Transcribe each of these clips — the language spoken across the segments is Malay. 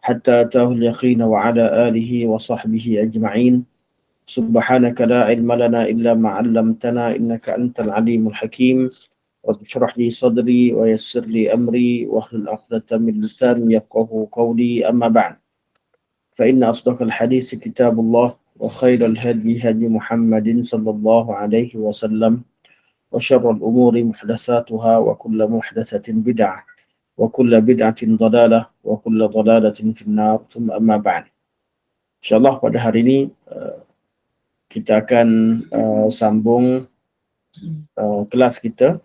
حتى أتاه اليقين وعلى آله وصحبه أجمعين. سبحانك لا علم لنا إلا ما علمتنا إنك أنت العليم الحكيم. رب اشرح لي صدري ويسر لي أمري واحلل عقدة من لساني يفقهوا قولي. أما بعد، فإن أصدق الحديث كتاب الله وخير الهدي هدي محمد صلى الله عليه وسلم وشر الأمور محدثاتها وكل محدثة بدعة وكل بدعة ضلالة وكل ضلالة في النار. ثم أما بعد. InsyaAllah pada hari ini kita akan sambung kelas kita,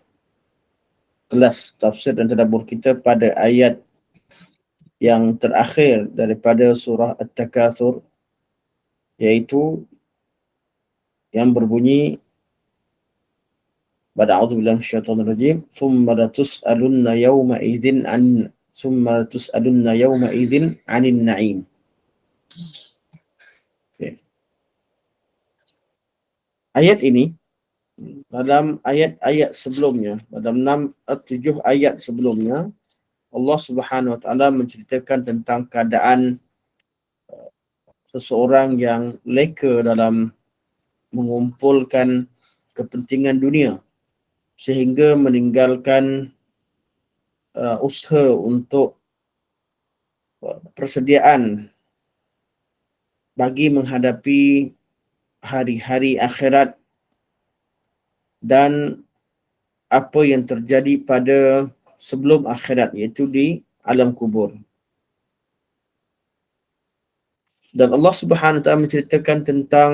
kelas tafsir dan tadabbur kita pada ayat yang terakhir daripada surah At-Takatsur, iaitu yang berbunyi pada a'udzubillahi minasyaitonir rajim, thumma latus'alunna yawma idzin 'anil na'im. Okay. Ayat ini dalam ayat-ayat sebelumnya, dalam 7 ayat sebelumnya, Allah Subhanahu Wa Taala menceritakan tentang keadaan seseorang yang leka dalam mengumpulkan kepentingan dunia sehingga meninggalkan usaha untuk persediaan bagi menghadapi hari-hari akhirat dan apa yang terjadi pada sebelum akhirat, iaitu di alam kubur. Dan Allah Subhanahu Wa Taala menceritakan tentang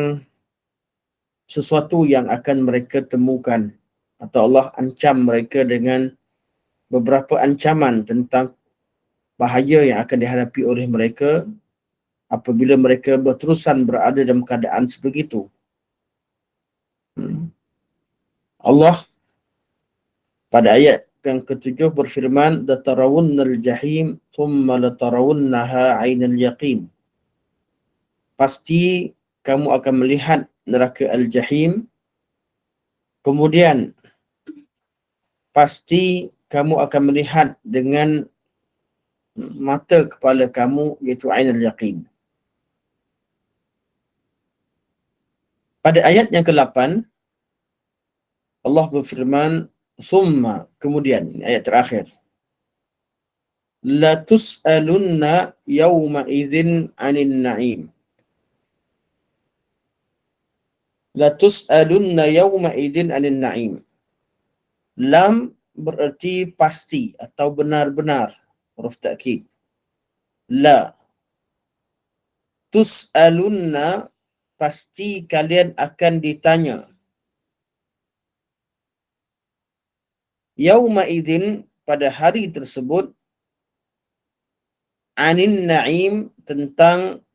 sesuatu yang akan mereka temukan, atau Allah ancam mereka dengan beberapa ancaman tentang bahaya yang akan dihadapi oleh mereka apabila mereka berterusan berada dalam keadaan sebegitu. Allah pada ayat yang ke-7 berfirman, latarawunnal jahim thumma latarawunnaha 'ainal yaqin. Pasti kamu akan melihat neraka al-jahim, kemudian pasti kamu akan melihat dengan mata kepala kamu, iaitu 'ainal yaqin. Pada ayat yang ke-8 Allah berfirman, thumma, kemudian, ini ayat terakhir, la tus'alunna yawma idzin 'anil na'im. La tus'alunna yawma idzin 'anil na'im. Lam bererti pasti atau benar-benar, huruf takkid. La tus'alunna, pasti kalian akan ditanya. Yawma idzin, pada hari tersebut, 'anil na'im, tentang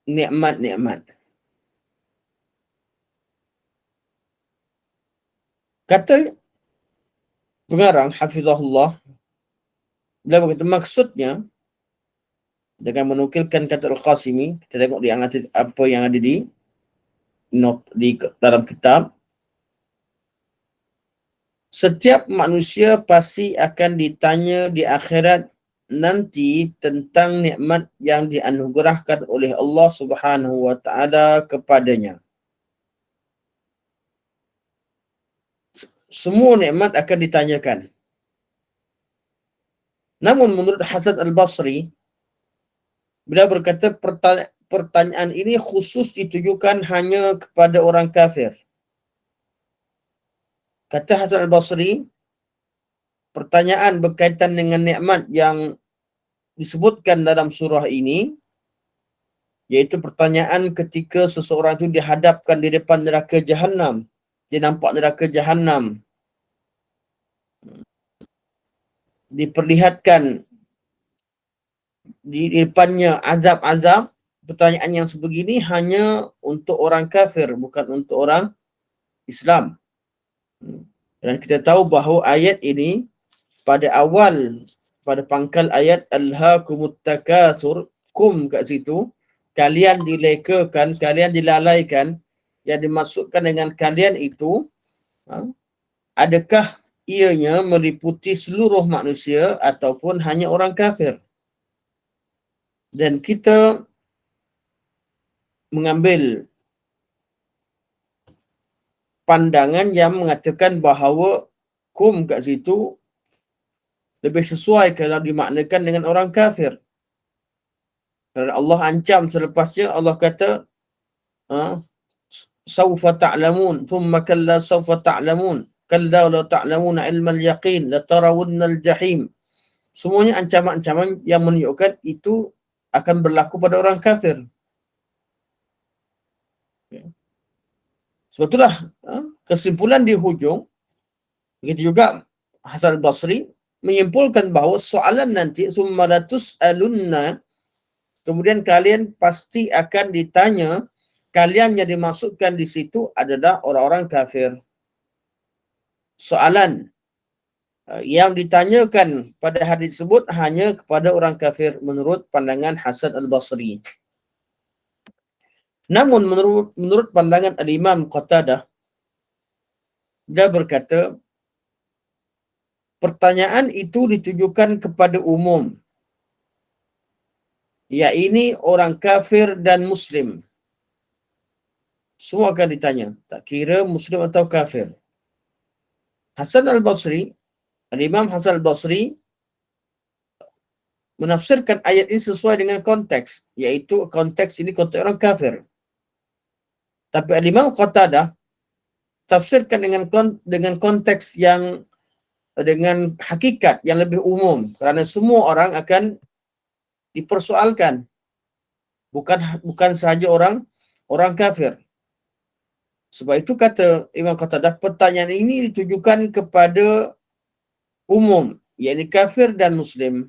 nikmat-nikmat. Kata pengarang hafizahullah, beliau berkata maksudnya dengan menukilkan kata Al-Qasimi, kita tengok di apa yang ada di dalam kitab, setiap manusia pasti akan ditanya di akhirat nanti tentang nikmat yang dianugerahkan oleh Allah Subhanahu Wa Taala kepadanya. Semua nikmat akan ditanyakan. Namun menurut Hasan Al-Basri, beliau berkata pertanyaan ini khusus ditujukan hanya kepada orang kafir. Kata Hasan Al-Basri, pertanyaan berkaitan dengan nikmat yang disebutkan dalam surah ini, iaitu pertanyaan ketika seseorang itu dihadapkan di depan neraka Jahannam. Dia nampak neraka Jahannam, diperlihatkan di depannya azab-azab. Pertanyaan yang sebegini hanya untuk orang kafir, bukan untuk orang Islam. Dan kita tahu bahawa ayat ini pada awal, pada pangkal ayat alhaakumut takatsur, kum kat situ, kalian dilekakan, kalian dilalaikan. Yang dimaksudkan dengan kalian itu, adakah ianya meliputi seluruh manusia ataupun hanya orang kafir? Dan kita mengambil pandangan yang mengatakan bahawa kum kat situ lebih sesuai kalau dimaknakan dengan orang kafir. Kerana Allah ancam selepasnya, Allah kata, "Sawfa ta'lamun, thumma kalla sawfa ta'lamun, kalla law ta'lamuna ilmal yaqin, latarawunnal jahim." Semuanya ancaman-ancaman yang menunjukkan itu akan berlaku pada orang kafir. Sebab itulah kesimpulan di hujung, begitu juga Hasan al-Basri menyimpulkan bahawa soalan nanti, summa latus'alunna, kemudian kalian pasti akan ditanya, kalian yang dimaksudkan di situ adalah orang-orang kafir. Soalan yang ditanyakan pada hadis tersebut hanya kepada orang kafir menurut pandangan Hasan al-Basri. Namun menurut pandangan al-Imam Qatadah, dia berkata, pertanyaan itu ditujukan kepada umum, iaitu orang kafir dan muslim. Semua akan ditanya, tak kira muslim atau kafir. Hasan al-Basri, al-Imam Hasan al-Basri menafsirkan ayat ini sesuai dengan konteks, iaitu konteks ini konteks orang kafir. Tapi al-Imam Qatadah tafsirkan dengan konteks yang dengan hakikat yang lebih umum, kerana semua orang akan dipersoalkan, bukan sahaja orang kafir. Sebab itu kata Imam Qatadah, pertanyaan ini ditujukan kepada umum, iaitu kafir dan muslim.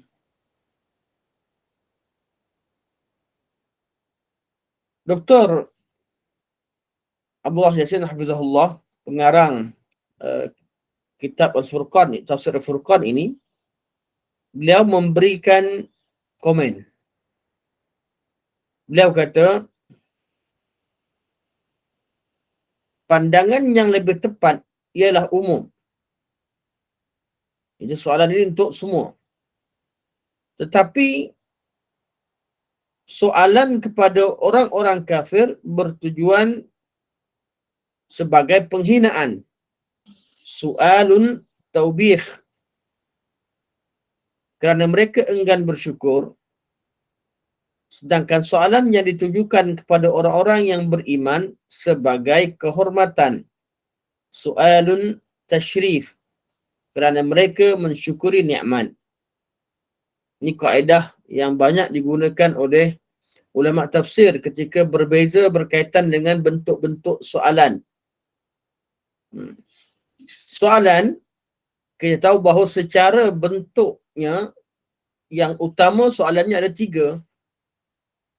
Dr. Abdullah Yasin Hafizahullah, pengarang kitab Al-Furqan, tafsir Al-Furqan ini, beliau memberikan komen. Beliau kata, pandangan yang lebih tepat ialah umum. Jadi soalan ini untuk semua. Tetapi soalan kepada orang-orang kafir bertujuan sebagai penghinaan. Soalun taubih. Kerana mereka enggan bersyukur. Sedangkan soalan yang ditujukan kepada orang-orang yang beriman sebagai kehormatan. Soalun tashrif. Kerana mereka mensyukuri nikmat. Ini kaedah yang banyak digunakan oleh ulama tafsir ketika berbeza berkaitan dengan bentuk-bentuk soalan. Soalan, kita tahu bahawa secara bentuknya yang utama soalannya ada 3.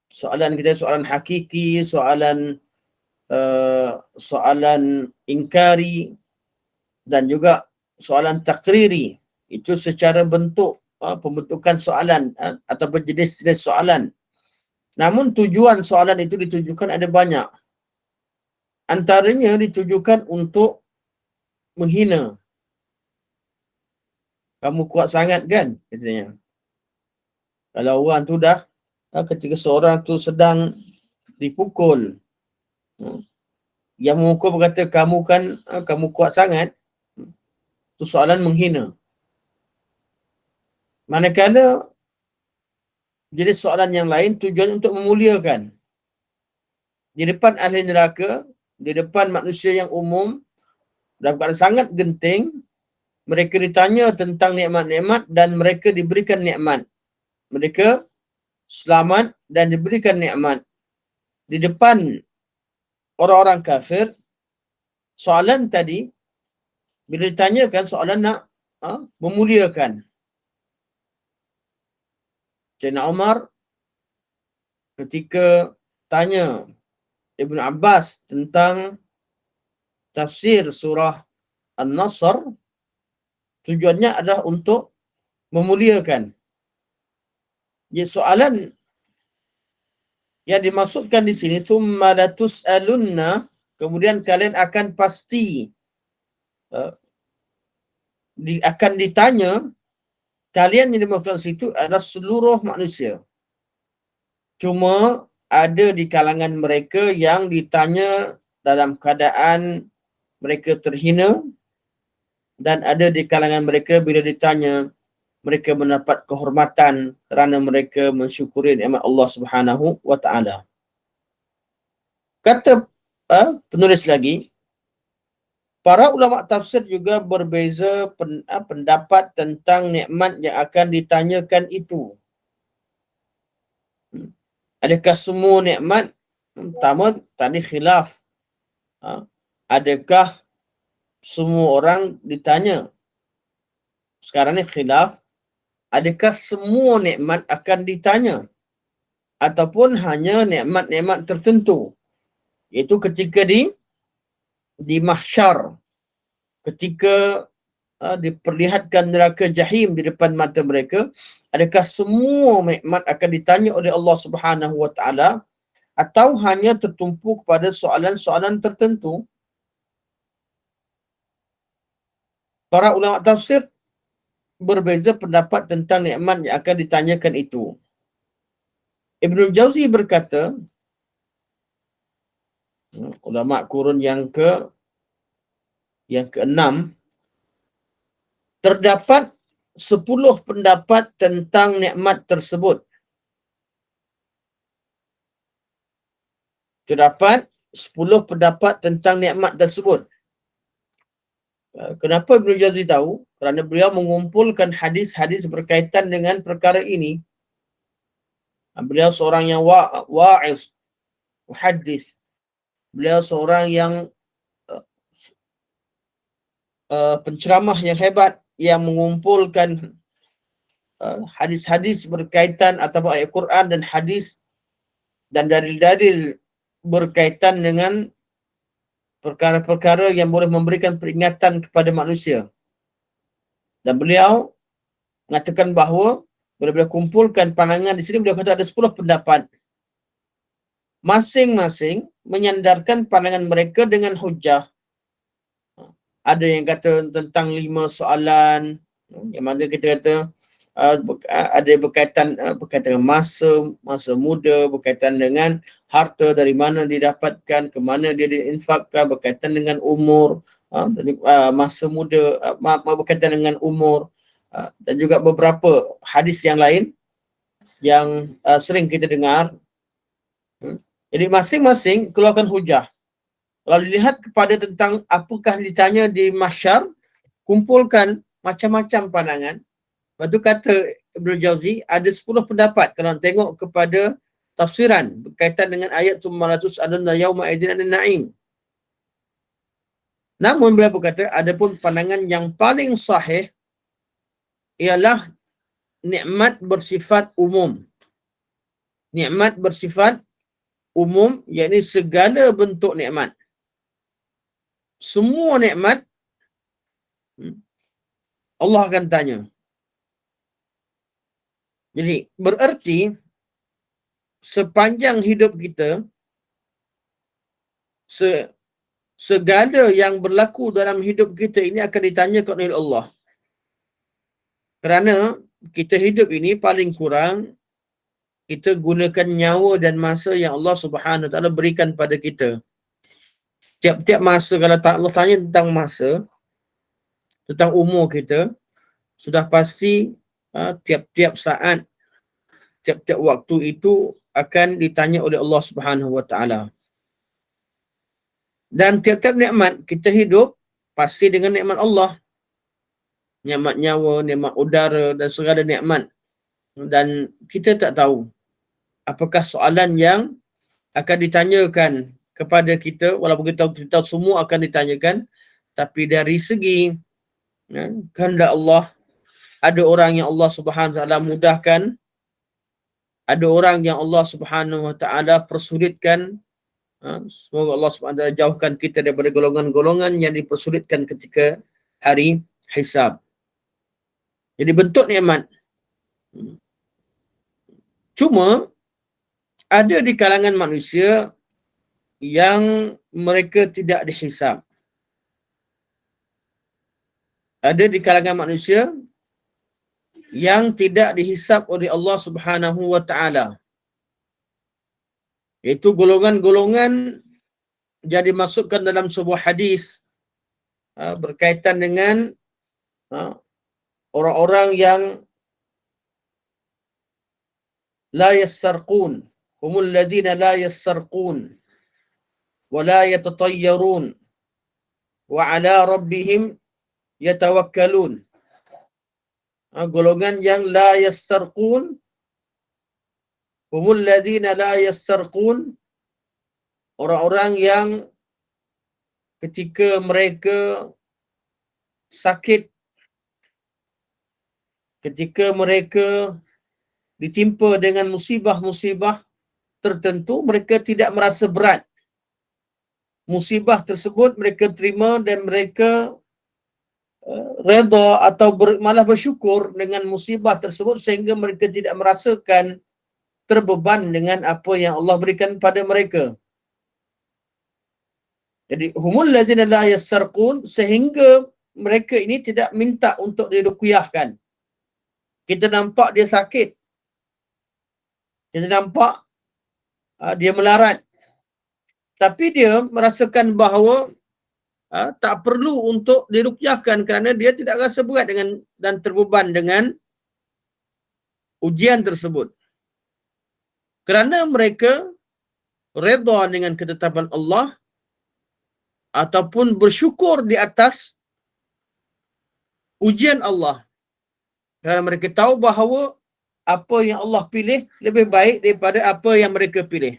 Soalan kita soalan hakiki, soalan inkari, dan juga soalan takriri. Itu secara bentuk pembentukan soalan ataupun jenis-jenis soalan. Namun tujuan soalan itu ditujukan ada banyak. Antaranya ditujukan untuk menghina. Kamu kuat sangat kan? Katanya. Kalau orang tu dah, ketika seorang tu sedang dipukul, yang memukul berkata, kamu kuat sangat, itu soalan menghina. Manakala jenis soalan yang lain tujuan untuk memuliakan. Di depan ahli neraka, di depan manusia yang umum, dalam keadaan sangat genting, mereka ditanya tentang nikmat-nikmat dan mereka diberikan nikmat. Mereka selamat dan diberikan nikmat. Di depan orang-orang kafir, soalan tadi, bila ditanyakan soalan nak memuliakan. Sayyidina Umar ketika tanya Ibn Abbas tentang tafsir surah An-Nasr, tujuannya adalah untuk memuliakan. Jadi soalan yang dimaksudkan di sini, tsumma latus'alunna, kemudian kalian akan pasti akan ditanya, kalian yang dimaksudkan situ adalah seluruh manusia. Cuma ada di kalangan mereka yang ditanya dalam keadaan mereka terhina, dan ada di kalangan mereka bila ditanya mereka mendapat kehormatan kerana mereka mensyukuri nikmat Allah Subhanahu wa taala. Kata penulis lagi, para ulama tafsir juga berbeza pendapat tentang nikmat yang akan ditanyakan itu. Adakah semua nikmat? Pertama, tadi khilaf. Adakah semua orang ditanya? Sekarang ni khilaf. Adakah semua nikmat akan ditanya? Ataupun hanya nikmat-nikmat tertentu? Iaitu ketika di mahsyar. Ketika diperlihatkan neraka jahim di depan mata mereka, adakah semua nikmat akan ditanya oleh Allah Subhanahu wa taala atau hanya tertumpu kepada soalan-soalan tertentu? Para ulama tafsir berbeza pendapat tentang nikmat yang akan ditanyakan itu. Ibnu Jauzi berkata, ulama kurun yang keenam, terdapat 10 pendapat tentang nikmat tersebut. Terdapat 10 pendapat tentang nikmat tersebut. Kenapa Ibnu Jauzi tahu? Kerana beliau mengumpulkan hadis-hadis berkaitan dengan perkara ini. Beliau seorang yang wa'iz, muhaddis. Beliau seorang yang penceramah yang hebat yang mengumpulkan hadis-hadis berkaitan atau ayat Quran dan hadis dan dalil-dalil berkaitan dengan perkara-perkara yang boleh memberikan peringatan kepada manusia. Dan beliau mengatakan bahawa bila beliau kumpulkan pandangan di sini, beliau kata ada 10 pendapat. Masing-masing menyandarkan pandangan mereka dengan hujah. Ada yang kata tentang 5 soalan, yang mana kita kata ada berkaitan dengan masa muda, berkaitan dengan harta, dari mana didapatkan, ke mana dia diinfakkan, berkaitan dengan umur, masa muda, berkaitan dengan umur, dan juga beberapa hadis yang lain yang sering kita dengar. Jadi masing-masing keluarkan hujah. Kalau dilihat kepada tentang apakah ditanya di mahsyar, kumpulkan macam-macam pandangan. Lepas tu kata Ibnu Jauzi, ada 10 pendapat kalau tengok kepada tafsiran berkaitan dengan ayat Tsummalatus adana yauma idzin an-na'im. Namun beliau berkata, adapun pandangan yang paling sahih ialah nikmat bersifat umum. Nikmat bersifat umum, iaitu segala bentuk nikmat. Semua nikmat Allah akan tanya. Jadi bererti sepanjang hidup kita, segala yang berlaku dalam hidup kita ini akan ditanyakan oleh Allah. Kerana kita hidup ini paling kurang kita gunakan nyawa dan masa yang Allah Subhanahu Wa Taala berikan pada kita. Tiap-tiap masa kalau Allah tanya tentang masa, tentang umur kita, sudah pasti tiap-tiap saat, tiap-tiap waktu itu akan ditanya oleh Allah Subhanahu Wa Taala. Dan tiap-tiap nikmat kita hidup pasti dengan nikmat Allah. Nikmat nyawa, nikmat udara dan segala nikmat. Dan kita tak tahu apakah soalan yang akan ditanyakan kepada kita, walaupun kita tahu semua akan ditanyakan, tapi dari segi kehendak Allah, ada orang yang Allah Subhanahu Wa Taala mudahkan, ada orang yang Allah Subhanahu Wa Taala persulitkan. Semoga Allah Subhanahu Wa Taala jauhkan kita daripada golongan-golongan yang dipersulitkan ketika hari hisab. Jadi bentuk nikmat. Cuma ada di kalangan manusia yang mereka tidak dihisab. Ada di kalangan manusia yang tidak dihisab oleh Allah Subhanahu Wa Taala. Iaitu golongan-golongan yang dimasukkan dalam sebuah hadis berkaitan dengan orang-orang yang la yassarqun, humul ladina la yassarqun wa la yatatayyarun wa ala rabbihim yatawakkalun. Golongan yang la yassarqun, humul ladina la yassarqun, orang-orang yang ketika mereka sakit, ketika mereka ditimpa dengan musibah-musibah tertentu, mereka tidak merasa berat. Musibah tersebut mereka terima dan mereka redha atau malah bersyukur dengan musibah tersebut sehingga mereka tidak merasakan terbeban dengan apa yang Allah berikan pada mereka. Jadi humul ladzina la yassarqun, sehingga mereka ini tidak minta untuk diruqyahkan. Kita nampak dia sakit, kita nampak dia melarat, tapi dia merasakan bahawa tak perlu untuk diruqyahkan kerana dia tidak rasa berat dengan dan terbeban dengan ujian tersebut. Kerana mereka redha dengan ketetapan Allah ataupun bersyukur di atas ujian Allah. Kerana mereka tahu bahawa apa yang Allah pilih lebih baik daripada apa yang mereka pilih.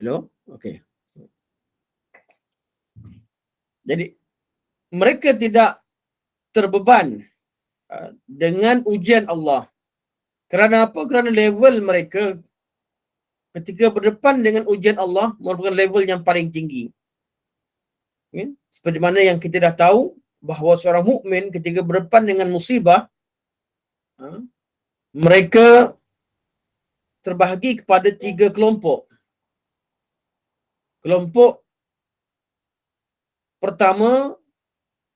Hello? Okey. Jadi mereka tidak terbeban dengan ujian Allah. Kerana apa? Kerana level mereka ketika berdepan dengan ujian Allah merupakan level yang paling tinggi. Okay? Seperti mana yang kita dah tahu bahawa seorang mukmin ketika berdepan dengan musibah, mereka terbahagi kepada 3 kelompok. Kelompok pertama,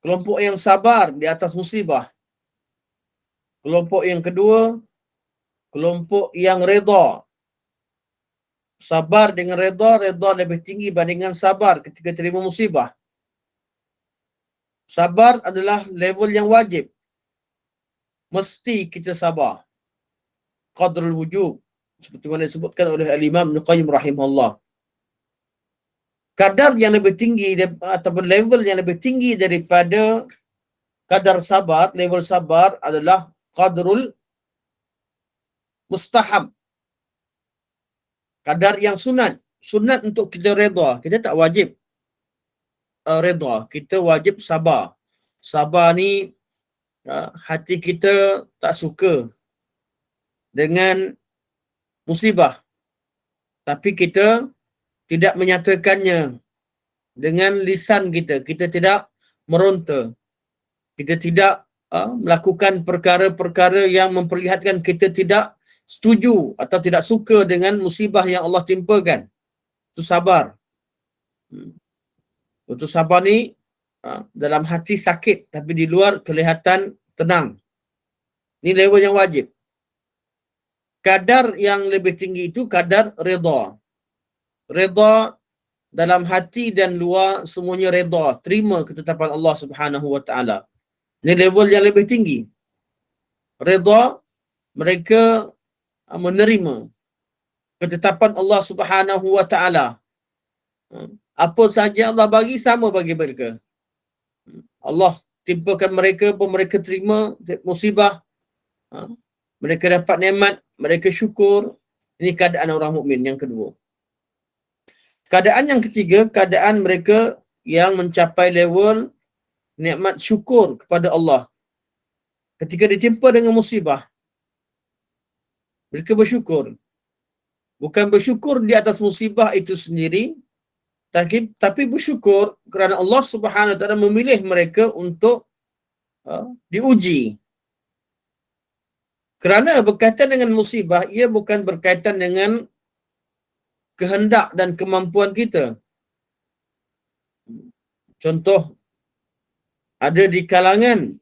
kelompok yang sabar di atas musibah. Kelompok yang kedua, kelompok yang redha. Sabar dengan redha, redha lebih tinggi bandingkan sabar ketika terima musibah. Sabar adalah level yang wajib. Mesti kita sabar. Qadrul wujub. Seperti mana disebutkan oleh Al-Imam Ibn Qayyim rahimahullah. Kadar yang lebih tinggi ataupun level yang lebih tinggi daripada kadar sabar, level sabar adalah qadrul mustahab. Kadar yang sunat. Sunat untuk kita redha. Kita tak wajib redha. Kita wajib sabar. Sabar ni hati kita tak suka dengan musibah, tapi kita tidak menyatakannya dengan lisan kita. Kita tidak meronta. Kita tidak melakukan perkara-perkara yang memperlihatkan kita tidak setuju atau tidak suka dengan musibah yang Allah timpakan. Itu sabar. Itu sabar ni dalam hati sakit tapi di luar kelihatan tenang. Ini level yang wajib. Kadar yang lebih tinggi itu kadar redha. Redha dalam hati dan luar semuanya redha, terima ketetapan Allah Subhanahu wa taala. Ini level yang lebih tinggi. Redha, mereka menerima ketetapan Allah Subhanahu wa taala. Apa saja Allah bagi sama bagi mereka. Allah timpakan mereka pun mereka terima musibah. Mereka dapat nikmat, mereka syukur. Ini keadaan orang mukmin yang kedua. Keadaan yang ketiga, keadaan mereka yang mencapai level nikmat syukur kepada Allah. Ketika ditimpa dengan musibah, mereka bersyukur. Bukan bersyukur di atas musibah itu sendiri, tapi bersyukur kerana Allah Subhanahu Wa Taala memilih mereka untuk diuji. Kerana berkaitan dengan musibah, ia bukan berkaitan dengan kehendak dan kemampuan kita. Contoh, ada di kalangan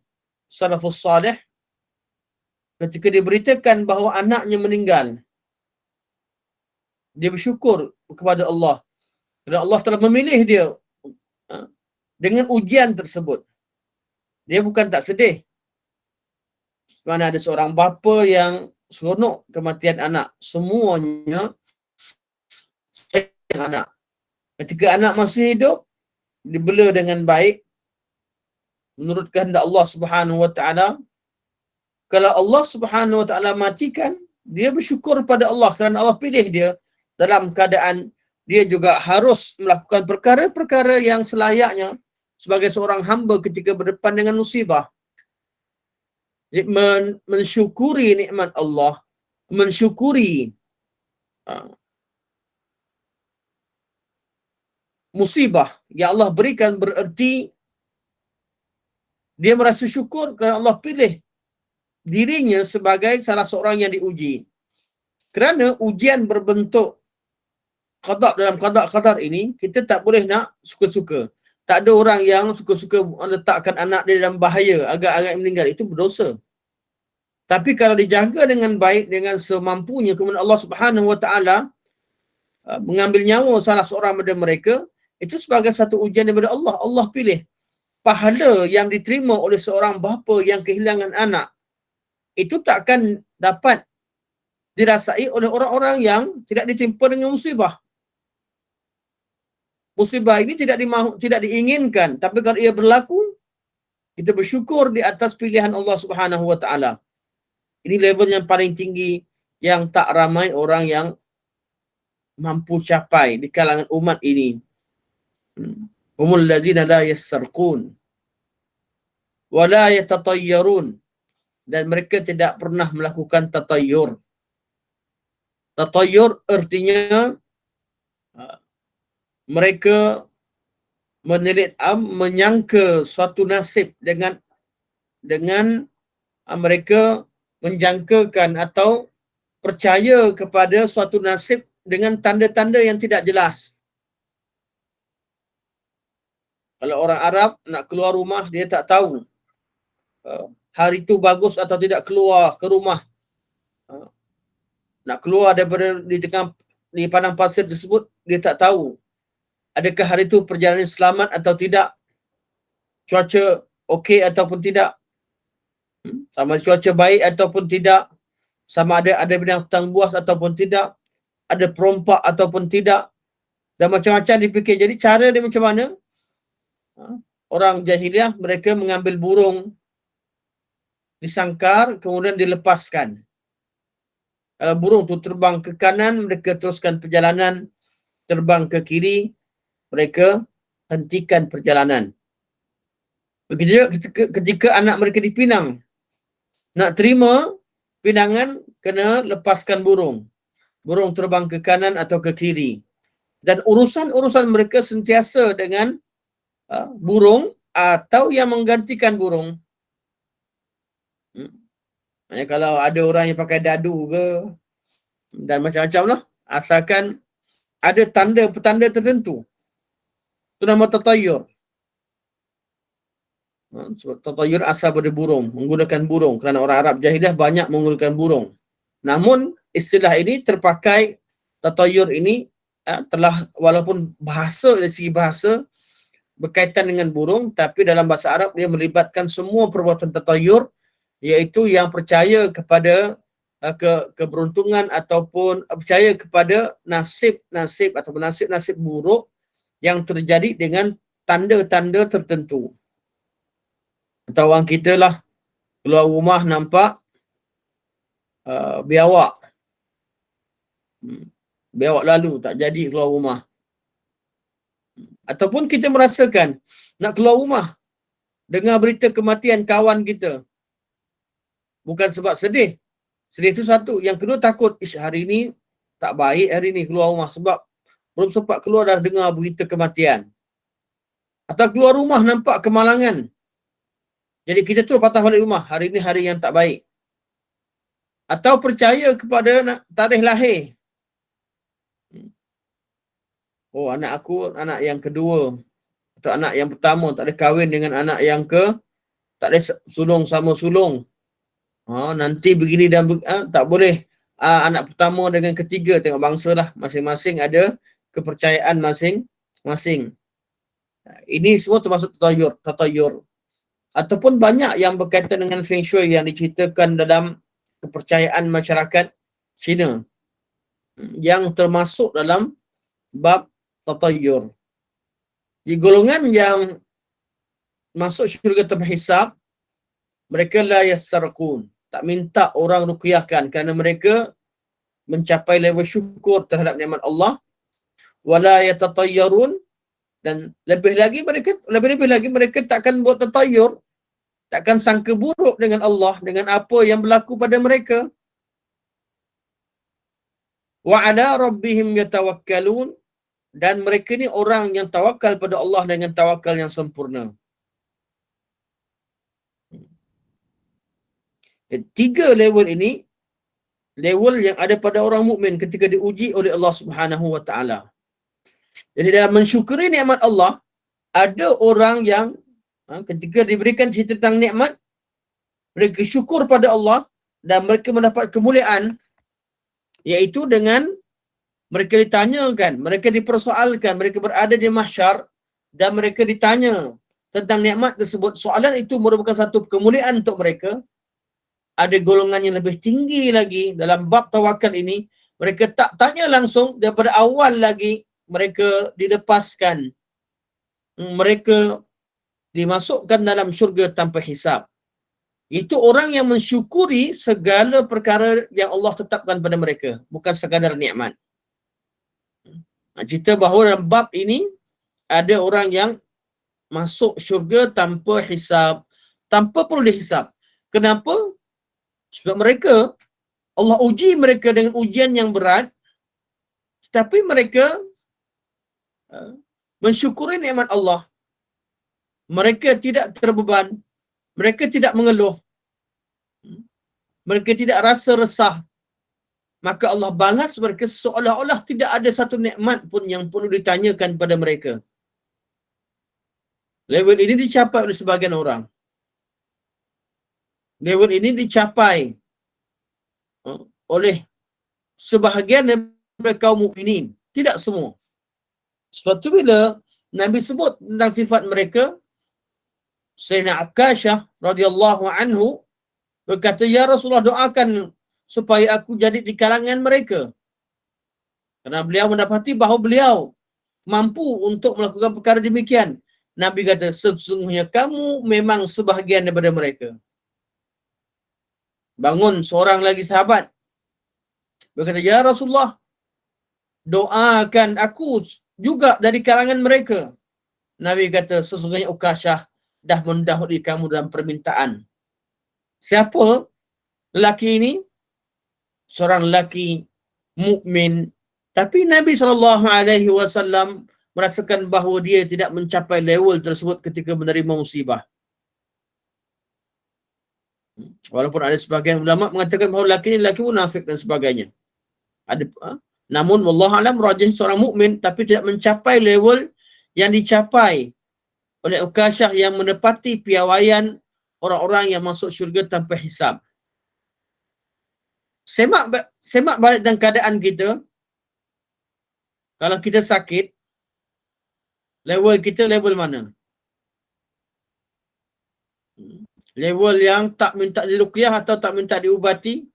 salafus salih, ketika diberitakan bahawa anaknya meninggal, dia bersyukur kepada Allah kerana Allah telah memilih dia dengan ujian tersebut. Dia bukan tak sedih. Mana ada seorang bapa yang seronok kematian anak. Semuanya sayang anak. Ketika anak masih hidup, dibela dengan baik menurut kehendak Allah Subhanahu wa taala. Kalau Allah Subhanahu wa taala matikan, dia bersyukur pada Allah kerana Allah pilih dia dalam keadaan dia juga harus melakukan perkara-perkara yang selayaknya sebagai seorang hamba ketika berdepan dengan musibah. Mensyukuri nikmat Allah, mensyukuri musibah yang Allah berikan, bererti dia merasa syukur kerana Allah pilih dirinya sebagai salah seorang yang diuji. Kerana ujian berbentuk qada dalam qada-qadar ini, kita tak boleh nak suka-suka. Tak ada orang yang suka-suka letakkan anak dia dalam bahaya agak-agak meninggal. Itu berdosa. Tapi kalau dijaga dengan baik, dengan semampunya, kemudian Allah Subhanahu wa taala mengambil nyawa salah seorang daripada mereka, itu sebagai satu ujian daripada Allah. Allah pilih. Pahala yang diterima oleh seorang bapa yang kehilangan anak, itu takkan dapat dirasai oleh orang-orang yang tidak ditimpa dengan musibah. Musibah ini tidak diinginkan, tapi kalau ia berlaku, kita bersyukur di atas pilihan Allah Subhanahu wa taala. Ini level yang paling tinggi yang tak ramai orang yang mampu capai di kalangan umat ini. Humul ladzina la yassarqun wa la yatatayyarun, dan mereka tidak pernah melakukan tatayyur. Tatayyur artinya mereka menyangka suatu nasib dengan mereka menjangkakan atau percaya kepada suatu nasib dengan tanda-tanda yang tidak jelas. Kalau orang Arab nak keluar rumah, dia tak tahu hari itu bagus atau tidak keluar ke rumah. Nak keluar daripada di padang pasir tersebut, dia tak tahu adakah hari itu perjalanan selamat atau tidak, cuaca okey ataupun tidak, sama cuaca baik ataupun tidak, sama ada binatang buas ataupun tidak, ada perompak ataupun tidak, dan macam-macam dipikir. Jadi cara dia macam mana? Orang jahiliah, mereka mengambil burung disangkar, kemudian dilepaskan. Kalau burung tu terbang ke kanan, mereka teruskan perjalanan. Terbang ke kiri, mereka hentikan perjalanan. Begitu juga ketika anak mereka dipinang. Nak terima pinangan, kena lepaskan burung. Burung terbang ke kanan atau ke kiri. Dan urusan-urusan mereka sentiasa dengan burung atau yang menggantikan burung. Maksudnya kalau ada orang yang pakai dadu ke, dan macam-macam lah, asalkan ada petanda tertentu. Itu nama tatayur. Sebab tatayur asal dari burung, menggunakan burung. Kerana orang Arab jahiliah banyak menggunakan burung. Namun istilah ini terpakai, tatayur ini telah, walaupun dari segi bahasa berkaitan dengan burung, tapi dalam bahasa Arab dia melibatkan semua perbuatan tatayur, iaitu yang percaya kepada keberuntungan ataupun percaya kepada nasib-nasib ataupun nasib-nasib buruk yang terjadi dengan tanda-tanda tertentu. Atau orang kita lah, keluar rumah nampak biawak. Biawak lalu, tak jadi keluar rumah. Ataupun kita merasakan nak keluar rumah, dengar berita kematian kawan kita. Bukan sebab sedih. Sedih itu satu. Yang kedua takut, hari ini tak baik hari ini keluar rumah sebab belum sempat keluar dah dengar berita kematian. Atau keluar rumah nampak kemalangan. Jadi kita terus patah balik rumah, hari ini hari yang tak baik. Atau percaya kepada tarikh lahir. Oh, anak aku anak yang kedua atau anak yang pertama tak boleh kahwin dengan anak yang ke, tak boleh sulung sama sulung. Nanti begini dan tak boleh anak pertama dengan ketiga. Tengok bangsa lah, masing-masing ada kepercayaan masing-masing. Ini semua termasuk tatayur. Ataupun banyak yang berkaitan dengan Feng Shui yang diceritakan dalam kepercayaan masyarakat Cina yang termasuk dalam bab tatayur. Di golongan yang masuk syurga tanpa hisab, mereka la yassarqun, tak minta orang ruqyahkan kerana mereka mencapai level syukur terhadap nikmat Allah. Wala yatatayyarun, dan lebih-lebih lagi mereka takkan buat tatayur, takkan sangka buruk dengan Allah dengan apa yang berlaku pada mereka. Wa ala rabbihim yatawakkalun, dan mereka ni orang yang tawakal pada Allah dengan tawakal yang sempurna. Tiga level ini level yang ada pada orang mukmin ketika diuji oleh Allah Subhanahu wa taala. Jadi dalam mensyukuri nikmat Allah, ada orang yang ketika diberikan cerita tentang nikmat, mereka syukur pada Allah dan mereka mendapat kemuliaan, iaitu dengan mereka ditanyakan, mereka dipersoalkan, mereka berada di mahsyar dan mereka ditanya tentang nikmat tersebut. Soalan itu merupakan satu kemuliaan untuk mereka. Ada golongan yang lebih tinggi lagi dalam bab tawakal ini. Mereka tak tanya langsung, daripada awal lagi mereka dilepaskan. Mereka dimasukkan dalam syurga tanpa hisab. Itu orang yang mensyukuri segala perkara yang Allah tetapkan pada mereka, bukan sekadar nikmat. Cerita bahawa dalam bab ini ada orang yang masuk syurga tanpa hisab, tanpa perlu dihisab. Kenapa? Sebab mereka, Allah uji mereka dengan ujian yang berat, tetapi mereka mensyukuri nikmat Allah. Mereka tidak terbeban, mereka tidak mengeluh, mereka tidak rasa resah. Maka Allah balas mereka seolah-olah tidak ada satu nikmat pun yang perlu ditanyakan pada mereka. Level ini dicapai oleh sebagian orang. Level ini dicapai oleh sebahagian daripada kaum mukminin, tidak semua. Sebab tu bila Nabi sebut tentang sifat mereka, Sayyidina Akashah radhiyallahu anhu berkata, "Ya Rasulullah, doakan supaya aku jadi di kalangan mereka." Kerana beliau mendapati bahawa beliau mampu untuk melakukan perkara demikian. Nabi kata, "Sesungguhnya kamu memang sebahagian daripada mereka." Bangun seorang lagi sahabat berkata, "Ya Rasulullah, doakan aku juga dari kalangan mereka." Nabi kata, "Sesungguhnya Ukashah dah mendahului kamu dalam permintaan." Siapa lelaki ini? Seorang lelaki mukmin, tapi Nabi SAW merasakan bahawa dia tidak mencapai level tersebut ketika menerima musibah. Walaupun ada sebagian ulama mengatakan bahawa lelaki ini lelaki munafik dan sebagainya. Namun wallahu alam rajih seorang mukmin tapi tidak mencapai level yang dicapai oleh Ukashah yang menepati piawaian orang-orang yang masuk syurga tanpa hisab. Semak balik dalam keadaan kita. Kalau kita sakit, level kita level mana? Level yang tak minta diruqyah atau tak minta diubati?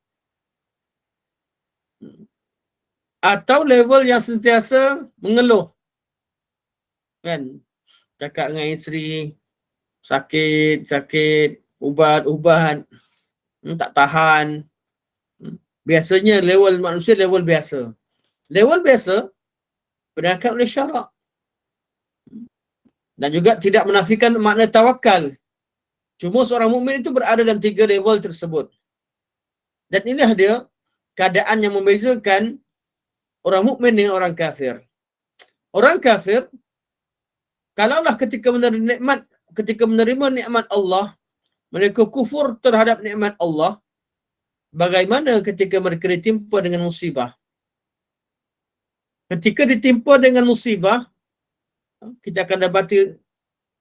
Atau level yang sentiasa mengeluh? Kan? Cakap dengan isteri, sakit, ubat, tak tahan. Biasanya level manusia level biasa. Level biasa berdasarkan oleh syarak. Dan juga tidak menafikan makna tawakal. Cuma seorang mukmin itu berada dalam tiga level tersebut. Dan inilah dia keadaan yang membezakan orang mukmin dengan orang kafir. Orang kafir, kalaulah ketika menerima nikmat Allah, mereka kufur terhadap nikmat Allah, bagaimana ketika mereka ditimpa dengan musibah? Ketika ditimpa dengan musibah, kita akan dapati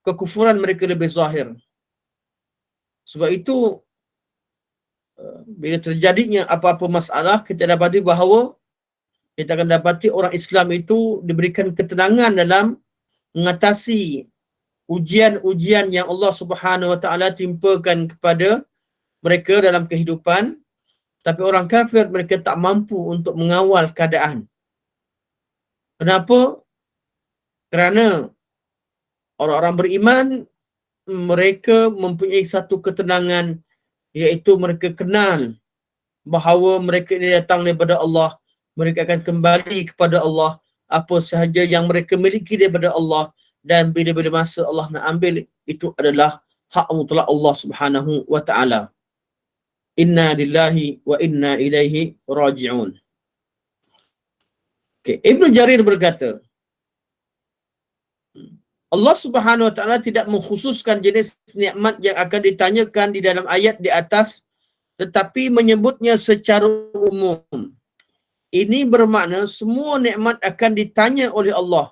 kekufuran mereka lebih zahir. Sebab itu bila terjadinya apa-apa masalah, kita dapati bahawa kita akan dapati orang Islam itu diberikan ketenangan dalam mengatasi ujian-ujian yang Allah Subhanahu Wa Taala timpakan kepada mereka dalam kehidupan. Tapi orang kafir mereka tak mampu untuk mengawal keadaan. Kenapa? Kerana orang-orang beriman mereka mempunyai satu ketenangan, iaitu mereka kenal bahawa mereka ini datang daripada Allah, mereka akan kembali kepada Allah, apa sahaja yang mereka miliki daripada Allah, dan bila-bila masa Allah nak ambil, itu adalah hak mutlak Allah Subhanahu Wa Taala. Inna lillahi wa inna ilaihi raji'un. Okay. Ibnu Jarir berkata, Allah Subhanahu Wa Taala tidak mengkhususkan jenis nikmat yang akan ditanyakan di dalam ayat di atas, tetapi menyebutnya secara umum. Ini bermakna semua nikmat akan ditanya oleh Allah.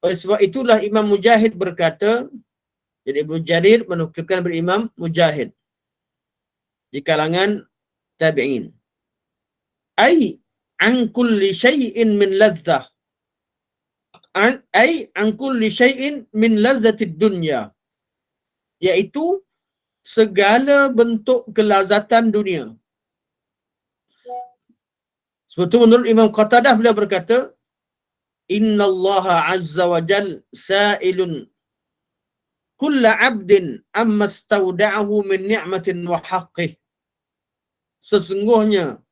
Oleh sebab itulah Imam Mujahid berkata, jadi Ibnu Jarir menukilkan berimam Mujahid di kalangan tabi'in. Ai an kulli syai'in min ladzah. Ai an kulli syai'in min lazzatid dunya. Iaitu segala bentuk kelazatan dunia. Sebab itu menurut Imam Qatadah beliau berkata, Inna Allah Azza wa Jal sa'ilun kulla abdin amma stauda'ahu min ni'matin wa haqqih. Sesungguhnya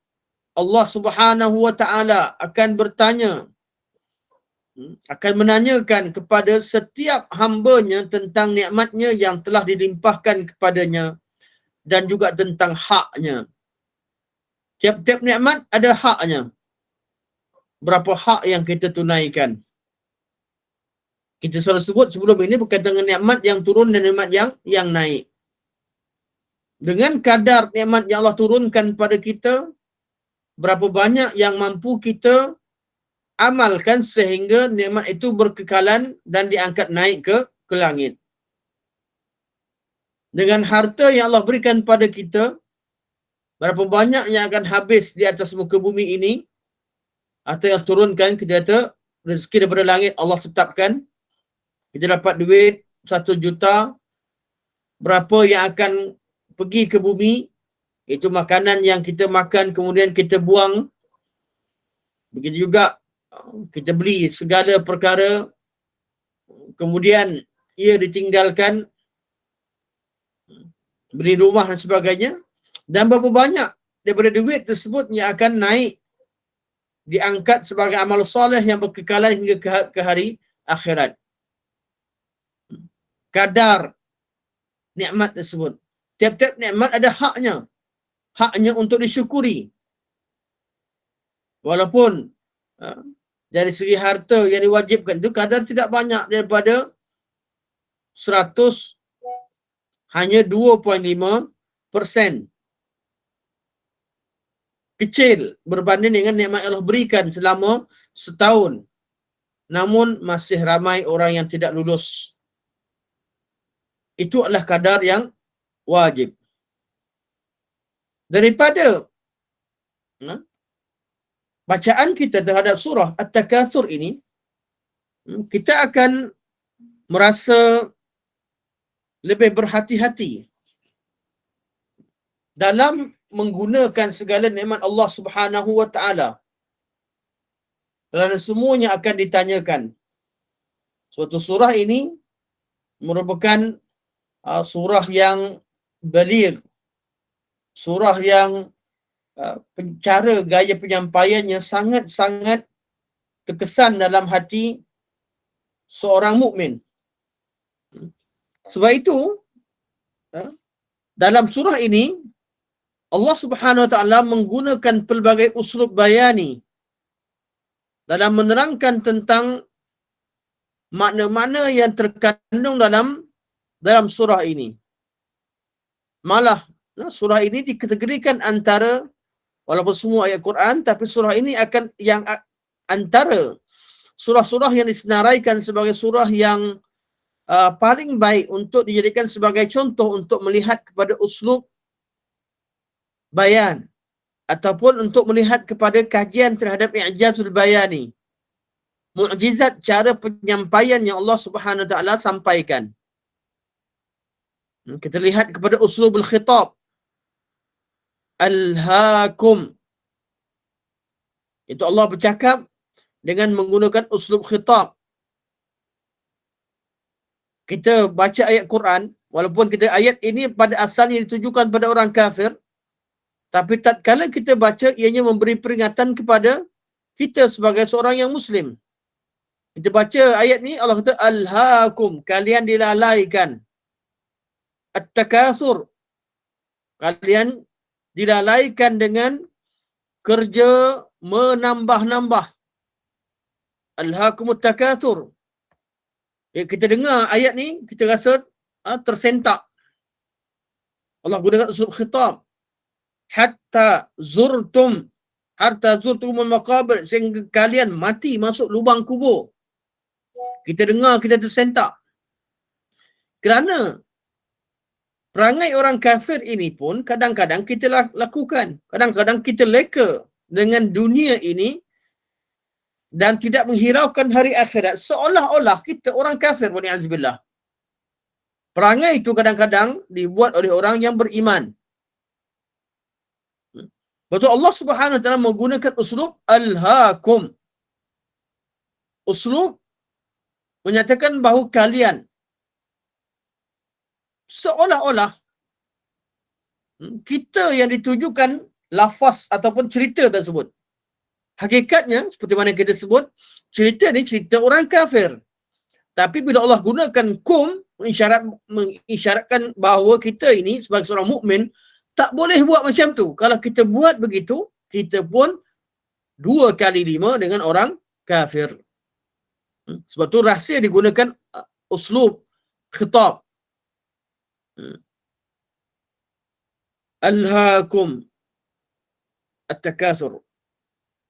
Allah Subhanahu Wa Ta'ala akan bertanya, akan menanyakan kepada setiap hambanya tentang nikmatnya yang telah dilimpahkan kepadanya dan juga tentang haknya. Tiap-tiap nikmat ada haknya. Berapa hak yang kita tunaikan? Kita selalu sebut sebelum ini berkaitan dengan nikmat yang turun dan nikmat yang naik. Dengan kadar nikmat yang Allah turunkan pada kita, berapa banyak yang mampu kita amalkan sehingga nikmat itu berkekalan dan diangkat naik ke langit. Dengan harta yang Allah berikan pada kita, berapa banyak yang akan habis di atas muka bumi ini, atau yang turunkan, kita kata rezeki daripada langit Allah tetapkan, kita dapat duit 1 juta, berapa yang akan pergi ke bumi, itu makanan yang kita makan kemudian kita buang. Begitu juga kita beli segala perkara, kemudian ia ditinggalkan, beli rumah dan sebagainya, dan berapa banyak daripada duit tersebut yang akan naik, diangkat sebagai amal soleh yang berkekalan hingga ke hari akhirat. Kadar nikmat tersebut. Tiap-tiap nikmat ada haknya. Haknya untuk disyukuri. Walaupun dari segi harta yang diwajibkan itu kadar tidak banyak daripada 100, hanya 2.5%. Kecil berbanding dengan nikmat Allah berikan selama setahun. Namun masih ramai orang yang tidak lulus. Itu adalah kadar yang wajib. Daripada bacaan kita terhadap surah At-Takatsur ini, kita akan merasa lebih berhati-hati dalam menggunakan segala nikmat Allah Subhanahu Wa Taala, kerana semuanya akan ditanyakan. Suatu surah ini merupakan surah yang baligh, surah yang cara gaya penyampaiannya sangat-sangat terkesan dalam hati seorang mukmin. Sebab itu dalam surah ini Allah Subhanahu Wa Taala menggunakan pelbagai uslub bayani dalam menerangkan tentang makna-makna yang terkandung dalam surah ini. Malah surah ini dikategorikan antara, walaupun semua ayat Quran, tapi surah ini akan yang antara surah-surah yang disenaraikan sebagai surah yang paling baik untuk dijadikan sebagai contoh untuk melihat kepada uslub bayan ataupun untuk melihat kepada kajian terhadap i'jazul bayani, mukjizat cara penyampaian yang Allah Subhanahu wa taala sampaikan. Kita lihat kepada uslubul khitab. Alhaakum. Itu Allah bercakap dengan menggunakan uslub khitab. Kita baca ayat Quran, walaupun kita ayat ini pada asalnya ditujukan pada orang kafir, tapi tatkala kita baca, ianya memberi peringatan kepada kita sebagai seorang yang Muslim. Kita baca ayat ni, Allah kata, Alhaakum, kalian dilalaikan. At-takathur, kalian dilalaikan dengan kerja menambah-nambah. Alhaakumut takathur. Kita dengar ayat ni, kita rasa tersentak. Allah gunakan uslub khitab. Hatta zurtum al-maqabir, sehingga kalian mati masuk lubang kubur. Kita dengar, kita tersentak. Kerana perangai orang kafir ini pun kadang-kadang kita lakukan. Kadang-kadang kita leka dengan dunia ini dan tidak menghiraukan hari akhirat. Seolah-olah kita orang kafir. Wa'alaikumsalam. Perangai itu kadang-kadang dibuat oleh orang yang beriman. Betul, Allah Subhanahu wa taala menggunakan uslub alhaakum. Uslub menyatakan bahawa kalian seolah-olah kita yang ditujukan lafaz ataupun cerita tersebut. Hakikatnya seperti mana kita sebut, cerita ni cerita orang kafir. Tapi bila Allah gunakan kum, mengisyaratkan bahawa kita ini sebagai seorang mukmin tak boleh buat macam tu. Kalau kita buat begitu, kita pun 2 kali 5 dengan orang kafir. Sebab tu rahsia digunakan uslub khitab. Alhaakum at-takathur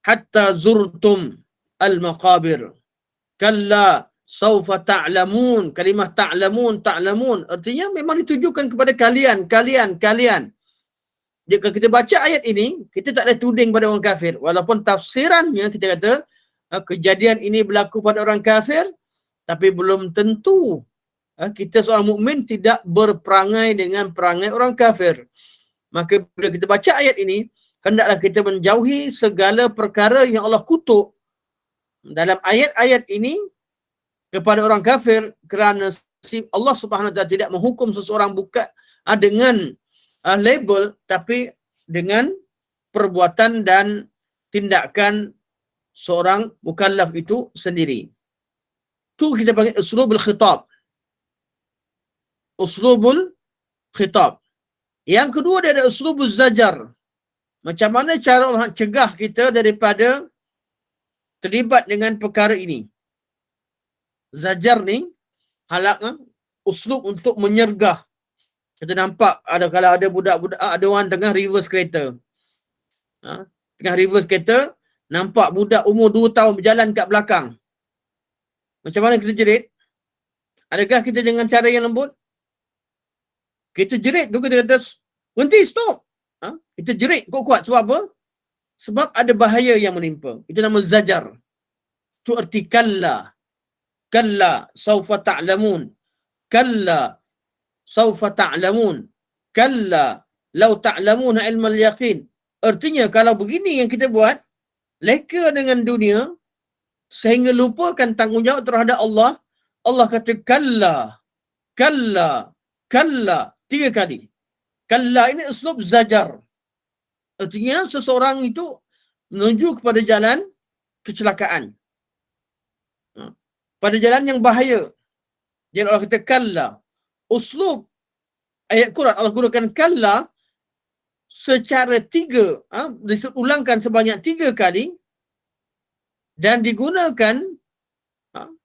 hatta zurtum al-maqabir. Kalla saufa ta'lamun. Kalimah ta'lamun artinya memang ditujukan kepada kalian. Jika kita baca ayat ini, kita tak ada tuding pada orang kafir. Walaupun tafsirannya kita kata kejadian ini berlaku pada orang kafir, tapi belum tentu kita seorang mukmin tidak berperangai dengan perangai orang kafir. Maka bila kita baca ayat ini, hendaklah kita menjauhi segala perkara yang Allah kutuk dalam ayat-ayat ini kepada orang kafir, kerana Allah Subhanahu wa taala tidak menghukum seseorang bukan dengan label, tapi dengan perbuatan dan tindakan seorang mukallaf itu sendiri. Tu kita panggil uslubul khitab. Uslubul khitab. Yang kedua, dia ada uslubul zajar. Macam mana cara Allah cegah kita daripada terlibat dengan perkara ini. Zajar ni halak uslub untuk menyergah. Kita nampak kalau ada budak-budak, ada orang tengah reverse kereta. Tengah reverse kereta, nampak budak umur 2 tahun berjalan kat belakang. Macam mana kita jerit? Adakah kita dengan cara yang lembut? Kita jerit tu, kita kata, berhenti, stop. Kita jerit kuat-kuat. Sebab apa? Sebab ada bahaya yang menimpa. Itu nama zajar. Itu arti kalla. Kalla saufa ta'lamun. Kalla saufa ta'lamun. Kalla law ta'lamun ilmal yaqin. Artinya kalau begini yang kita buat, leka dengan dunia sehingga lupakan tanggungjawab terhadap Allah. Allah kata kalla, kalla, kalla 3 kali. Kalla ini uslub zajar. Artinya seseorang itu menuju kepada jalan kecelakaan. Pada jalan yang bahaya. Jadi Allah kata kalla. Uslub ayat Quran Allah gunakan kalla secara 3, diulangkan sebanyak 3 kali dan digunakan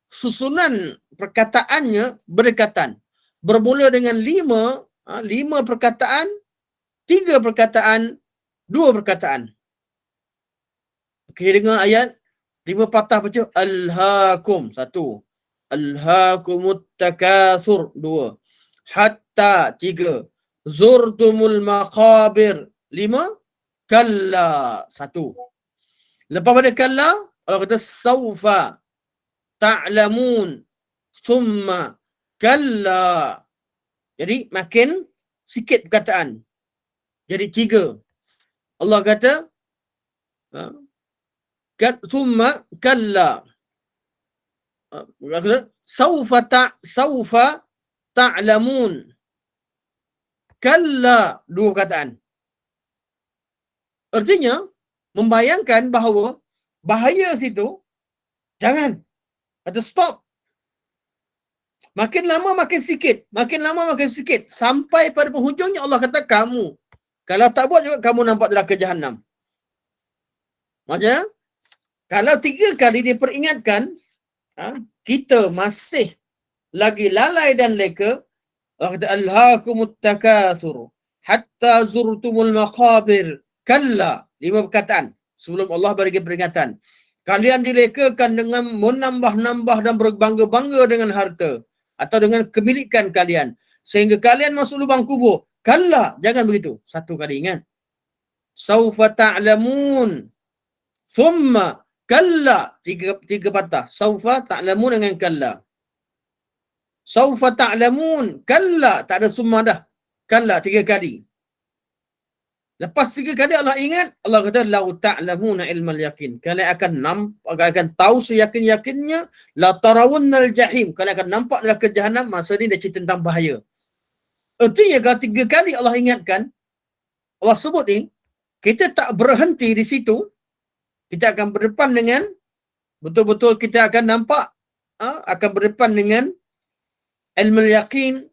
susunan perkataannya berdekatan. Bermula dengan 5 perkataan, 3 perkataan, 2 perkataan. Okay, dengar ayat 5 patah baca alhaakum 1, Alhaakumut takatsur, 2. Hatta, 3. Zurtumul maqabir, 5. Kalla, 1. Lepas pada kalla, Allah kata saufa ta'lamun thumma kalla. Jadi makin sikit perkataan. Jadi 3. Allah kata thumma kalla. Allah kata saufa ta'lamun. Kalla, 2 perkataan. Artinya membayangkan bahawa bahaya situ jangan. Kata stop. Makin lama makin sikit, makin lama makin sikit, sampai pada penghujungnya Allah kata kamu kalau tak buat juga kamu nampak neraka Jahannam. Maksudnya kalau 3 kali diperingatkan, kita masih lagi lalai dan leka, Allah kata alhaakumut takatsur hatta zurtumul maqabir. Kalla, 5 perkataan sebelum Allah bagi peringatan. Kalian dilekakan dengan menambah-nambah dan berbangga-bangga dengan harta atau dengan kemilikan kalian sehingga kalian masuk lubang kubur. Kalla, jangan begitu. 1 kali ingat. Saufa ta'lamun. Thumma kalla, 3 patah. Saufa ta'lamun dengan kalla. Saufa ta'lamun. Kalla, tak ada summa dah. Kalla 3 kali. Lepas 3 kali Allah ingat, Allah kata lau ta'lamuna ilmal yakin. Kalian akan tahu seyakin-yakinnya la tarawunnal jahim. Kalian akan nampak neraka Jahannam. Masa ni dia cerita tentang bahaya. Artinya kalau 3 kali Allah ingatkan, Allah sebut ni, kita tak berhenti di situ. Kita akan berdepan dengan betul-betul kita akan nampak akan berdepan dengan ilmul yakin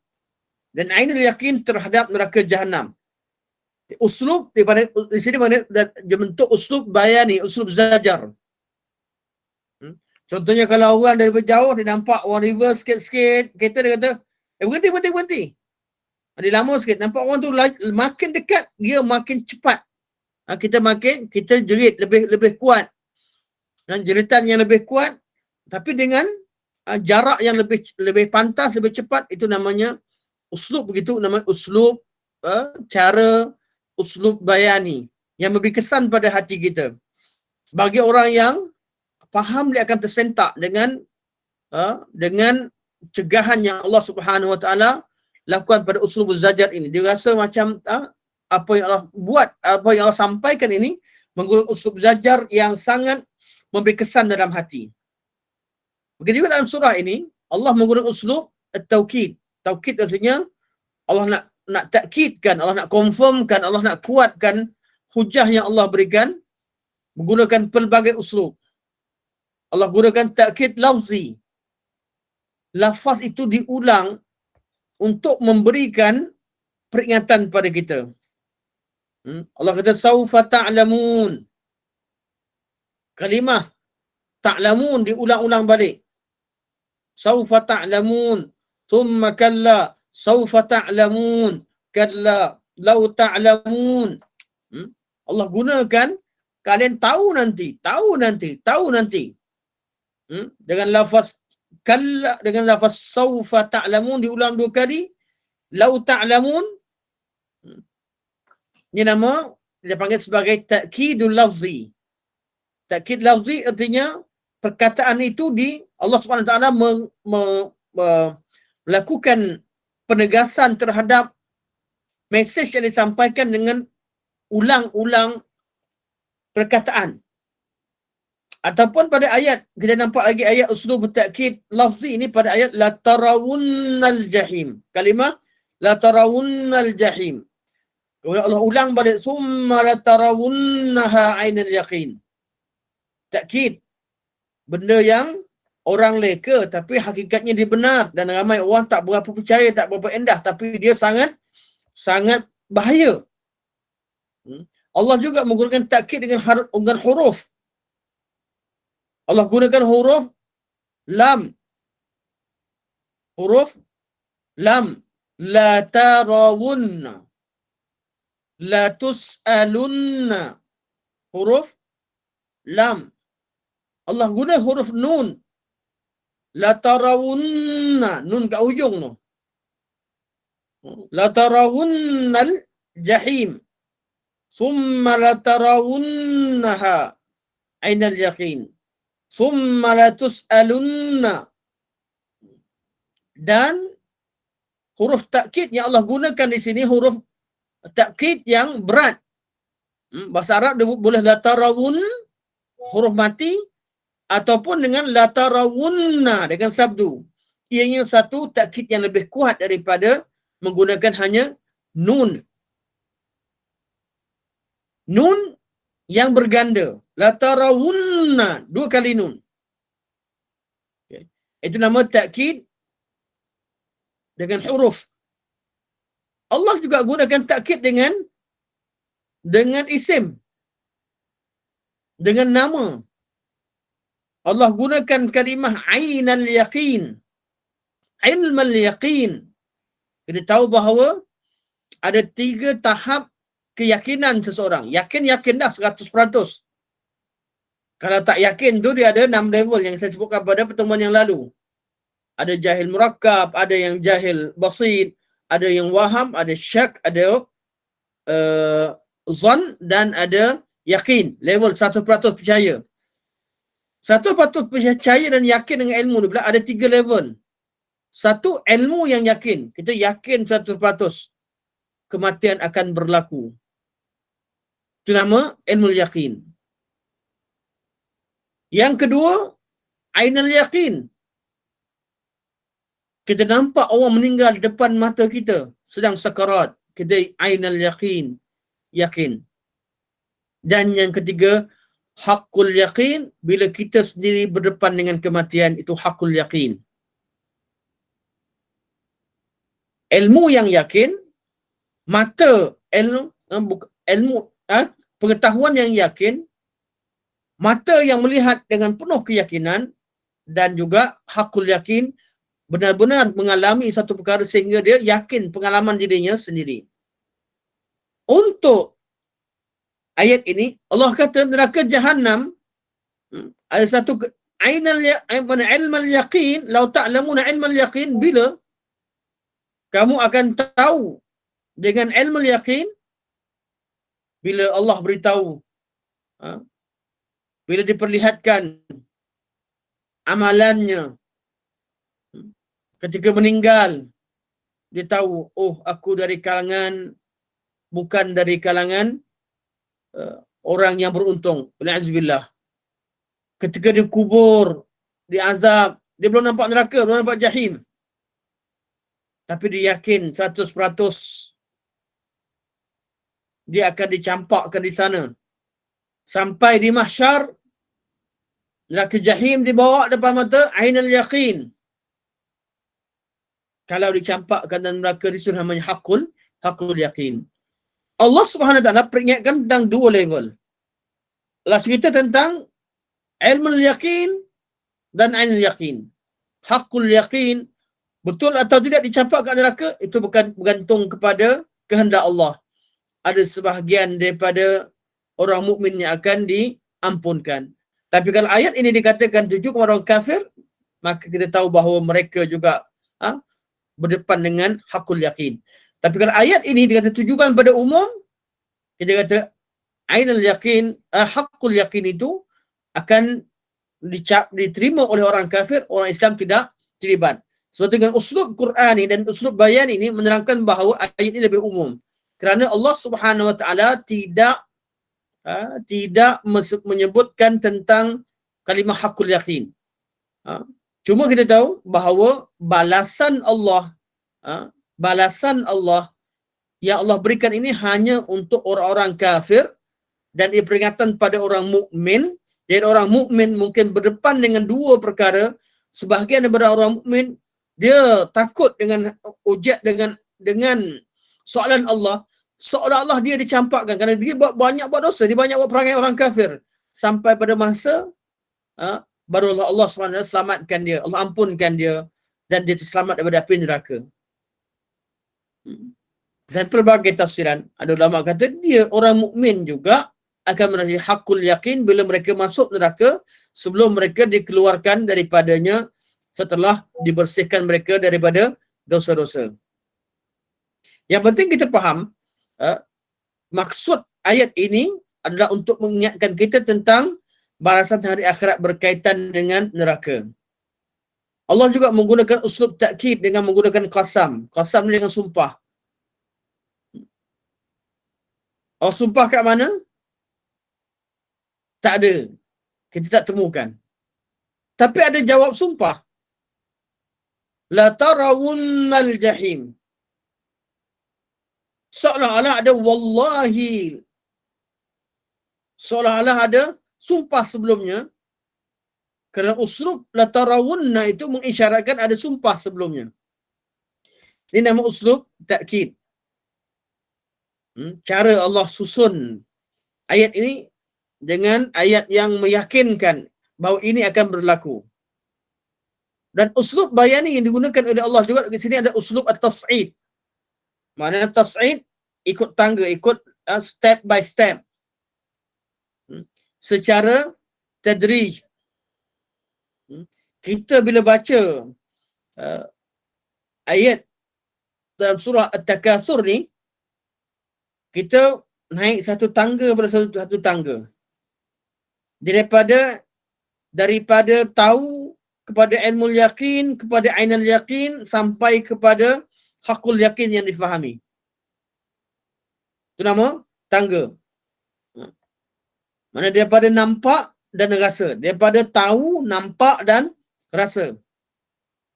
dan ainul yakin terhadap neraka Jahannam. Uslub di sini mana dia bentuk uslub bayani, uslub zajar. Contohnya kalau orang dari jauh dia nampak orang river sikit-sikit, kereta dia kata, berhenti. Dia lama sikit, nampak orang tu makin dekat, dia makin cepat. Kita jerit lebih kuat. Dan jeritan yang lebih kuat, tapi dengan jarak yang lebih pantas, lebih cepat, itu namanya uslub begitu, namanya uslub cara uslub bayani yang memberi kesan pada hati kita. Bagi orang yang faham, dia akan tersentak dengan cegahan yang Allah Subhanahu Wa Taala lakukan pada uslub zajar ini. Dia rasa macam apa yang Allah buat, apa yang Allah sampaikan ini menggunakan uslub zajar yang sangat memberi kesan dalam hati. Begitu juga dalam surah ini Allah menggunakan uslub at-taukid. Taukid artinya Allah nak takkidkan, Allah nak confirmkan, Allah nak kuatkan hujah yang Allah berikan menggunakan pelbagai uslub. Allah gunakan takkid lafzi. Lafaz itu diulang untuk memberikan peringatan pada kita. Allah kata saufa ta'lamun. Kalimah ta'lamun diulang-ulang balik. Saufa ta'lamun. Thumma kalla. Saufa ta'lamun. Kalla. Lau ta'lamun. Allah gunakan kalian tahu nanti. Dengan lafaz kalla, dengan lafaz saufa ta'lamun diulang 2 kali. Lau ta'lamun. Ini nama dia panggil sebagai ta'kidul lafzi. Ta'kid lafzi artinya perkataan itu Allah Subhanahu Wa Taala melakukan penegasan terhadap mesej yang disampaikan dengan ulang-ulang perkataan. Ataupun pada ayat, kita nampak lagi ayat uslub ta'kid lafzi ini pada ayat la tarawunnal jahim. Kalimah la tarawunnal jahim. Kemudian Allah ulang balik summa la tarawunnaha ainul yaqin. Takkid benda yang orang leka tapi hakikatnya dia benar dan ramai orang tak berapa percaya, tak berapa endah, tapi dia sangat bahaya. Allah juga menggunakan takkid dengan huruf. Allah gunakan huruf lam. Huruf lam. La tarawunna. La tus'alunna. Huruf lam. Allah guna huruf nun. La tarawunna, nun kat ujung tu. La tarawunnal jahim. Thumma la tarawunnaha ainal yaqin. Thumma la tus'alunna. Dan huruf takkid yang Allah gunakan di sini huruf takkid yang berat. Bahasa Arab dia boleh la tarawun huruf mati ataupun dengan la tarawunna dengan sabdu. Ianya satu takkid yang lebih kuat daripada menggunakan hanya nun. Nun yang berganda. La tarawunna, dua kali nun. Okay. Itu nama takkid dengan huruf. Allah juga gunakan takkid dengan isim. Dengan nama. Allah gunakan kalimah ainal yaqin. Ilmal yaqin. Kita tahu bahawa ada 3 tahap keyakinan seseorang. Yakin dah 100%. Kalau tak yakin tu dia ada 6 level yang saya sebutkan pada pertemuan yang lalu. Ada jahil murakkab, ada yang jahil basit, ada yang waham, ada syak, ada zan dan ada yakin. Level 100% percaya. 100% percaya dan yakin dengan ilmu ni pula ada 3 level. Satu, ilmu yang yakin. Kita yakin 100% kematian akan berlaku. Itu nama ilmu yakin. Yang kedua, ainul yakin. Kita nampak orang meninggal di depan mata kita sedang sakarat. Kita ainul yakin. Yakin. Dan yang ketiga, haqqul yakin. Bila kita sendiri berdepan dengan kematian, itu haqqul yakin. Ilmu yang yakin, mata ilmu pengetahuan yang yakin, mata yang melihat dengan penuh keyakinan, dan juga haqqul yakin, benar-benar mengalami satu perkara sehingga dia yakin pengalaman dirinya sendiri. Untuk ayat ini, Allah kata neraka Jahannam ada satu ilmal yaqin, lau ta'lamuna ilmal yaqin, bila kamu akan tahu dengan ilmu yakin, bila Allah beritahu, bila diperlihatkan amalannya, ketika meninggal, dia tahu, oh aku dari kalangan, bukan dari kalangan orang yang beruntung. Wal'azubillah. Ketika dia kubur, dia azab, dia belum nampak neraka, belum nampak jahim. Tapi dia yakin 100% dia akan dicampakkan di sana. Sampai di mahsyar, neraka jahim dibawa depan mata, ainul yaqin. Kalau dicampakkan dalam neraka itu namanya haqqul yaqin. Allah Subhanahu Wa Taala peringatkan tentang 2 level. Allah cerita tentang ilmul yaqin dan ainul yaqin. Haqqul yaqin, betul atau tidak dicampakkan neraka, itu bukan bergantung kepada kehendak Allah. Ada sebahagian daripada orang mukmin yang akan diampunkan. Tapi kalau ayat ini dikatakan tuju kepada orang kafir, maka kita tahu bahawa mereka juga berdepan dengan haqqul yaqin. Tapi kalau ayat ini dikata tujukan pada umum, kita kata ainul yaqin, haqqul yaqin itu akan diterima oleh orang kafir, orang Islam tidak terlibat. So dengan uslub Quran ini dan uslub bayan ini menerangkan bahawa ayat ini lebih umum. Kerana Allah Subhanahu Wa Taala tidak menyebutkan tentang kalimah haqqul yaqin. Cuma kita tahu bahawa balasan Allah yang Allah berikan ini hanya untuk orang-orang kafir, dan ia peringatan pada orang mukmin. Dan orang mukmin mungkin berdepan dengan 2 perkara. Sebahagian daripada orang mukmin dia takut dengan ujian, dengan soalan Allah, seolah-olah dia dicampakkan kerana dia banyak buat dosa, dia banyak buat perangai orang kafir, sampai pada masa baru Allah SWT selamatkan dia, Allah ampunkan dia, dan dia terselamat daripada api neraka. Dan pelbagai tafsiran, ada ulama kata dia orang mukmin juga akan menjadi haqqul yaqin bila mereka masuk neraka, sebelum mereka dikeluarkan daripadanya setelah dibersihkan mereka daripada dosa-dosa. Yang penting kita faham, maksud ayat ini adalah untuk mengingatkan kita tentang balasan hari akhirat berkaitan dengan neraka. Allah juga menggunakan uslub takkid dengan menggunakan qasam. Qasam ni dengan sumpah. Allah sumpah kat mana? Tak ada. Kita tak temukan. Tapi ada jawab sumpah. La tarawunnal jahim. Seolah-olah ada wallahi. Seolah-olah ada sumpah sebelumnya. Kerana uslub la tarawunna itu mengisyaratkan ada sumpah sebelumnya. Ini nama uslub takkid. Cara Allah susun ayat ini dengan ayat yang meyakinkan bahawa ini akan berlaku. Dan uslub bayani yang digunakan oleh Allah juga di sini ada uslub at-tas'id. Maknanya tas'id ikut tangga, ikut step by step. Secara tadrij. Kita bila baca ayat dalam surah At-Takatsur ni, kita naik satu tangga pada satu tangga. Daripada tahu kepada ilmu yakin, kepada ainul yakin, sampai kepada hakul yakin yang difahami. Itu nama tangga. Mana daripada nampak dan rasa. Daripada tahu, nampak dan rasa.